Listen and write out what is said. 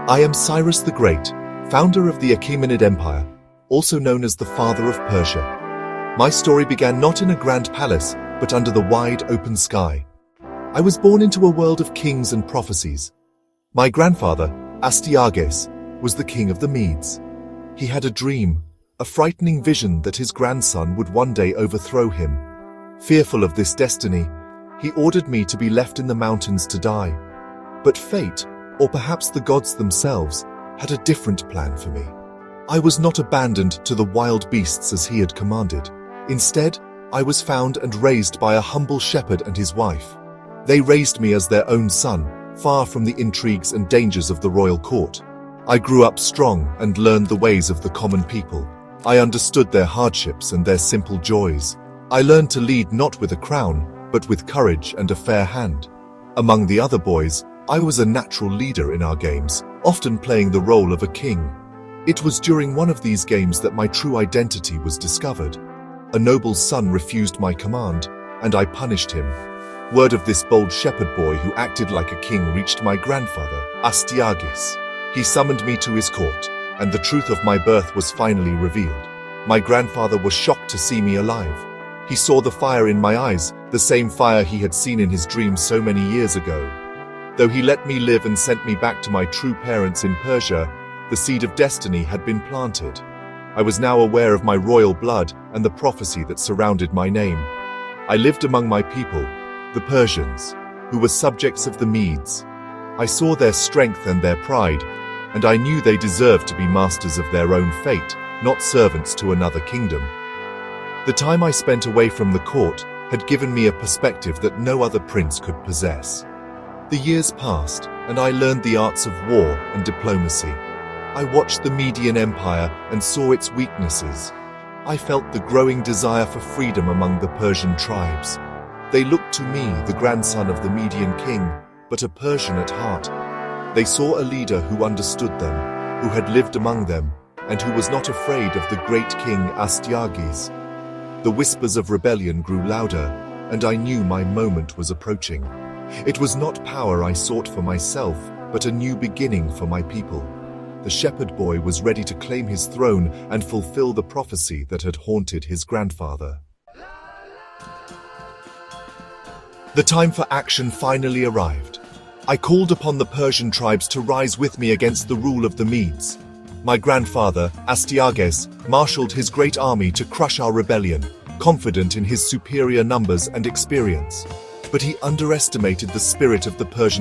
I am Cyrus the Great, founder of the Achaemenid Empire, also known as the Father of Persia. My story began not in a grand palace, but under the wide open sky. I was born into a world of kings and prophecies. My grandfather, Astyages, was the king of the Medes. He had a dream, a frightening vision that his grandson would one day overthrow him. Fearful of this destiny, he ordered me to be left in the mountains to die. But fate, or perhaps the gods themselves, had a different plan for me. I was not abandoned to the wild beasts as he had commanded. Instead, I was found and raised by a humble shepherd and his wife. They raised me as their own son, far from the intrigues and dangers of the royal court. I grew up strong and learned the ways of the common people. I understood their hardships and their simple joys. I learned to lead not with a crown, but with courage and a fair hand. Among the other boys, I was a natural leader in our games, often playing the role of a king. It was during one of these games that my true identity was discovered. A noble's son refused my command, and I punished him. Word of this bold shepherd boy who acted like a king reached my grandfather, Astyages. He summoned me to his court, and the truth of my birth was finally revealed. My grandfather was shocked to see me alive. He saw the fire in my eyes, the same fire he had seen in his dreams so many years ago. Though he let me live and sent me back to my true parents in Persia, the seed of destiny had been planted. I was now aware of my royal blood and the prophecy that surrounded my name. I lived among my people, the Persians, who were subjects of the Medes. I saw their strength and their pride, and I knew they deserved to be masters of their own fate, not servants to another kingdom. The time I spent away from the court had given me a perspective that no other prince could possess. The years passed, and I learned the arts of war and diplomacy. I watched the Median Empire and saw its weaknesses. I felt the growing desire for freedom among the Persian tribes. They looked to me, the grandson of the Median king, but a Persian at heart. They saw a leader who understood them, who had lived among them, and who was not afraid of the great king Astyages. The whispers of rebellion grew louder, and I knew my moment was approaching. It was not power I sought for myself, but a new beginning for my people. The shepherd boy was ready to claim his throne and fulfill the prophecy that had haunted his grandfather. The time for action finally arrived. I called upon the Persian tribes to rise with me against the rule of the Medes. My grandfather, Astyages, marshaled his great army to crush our rebellion, confident in his superior numbers and experience. But he underestimated the spirit of the Persian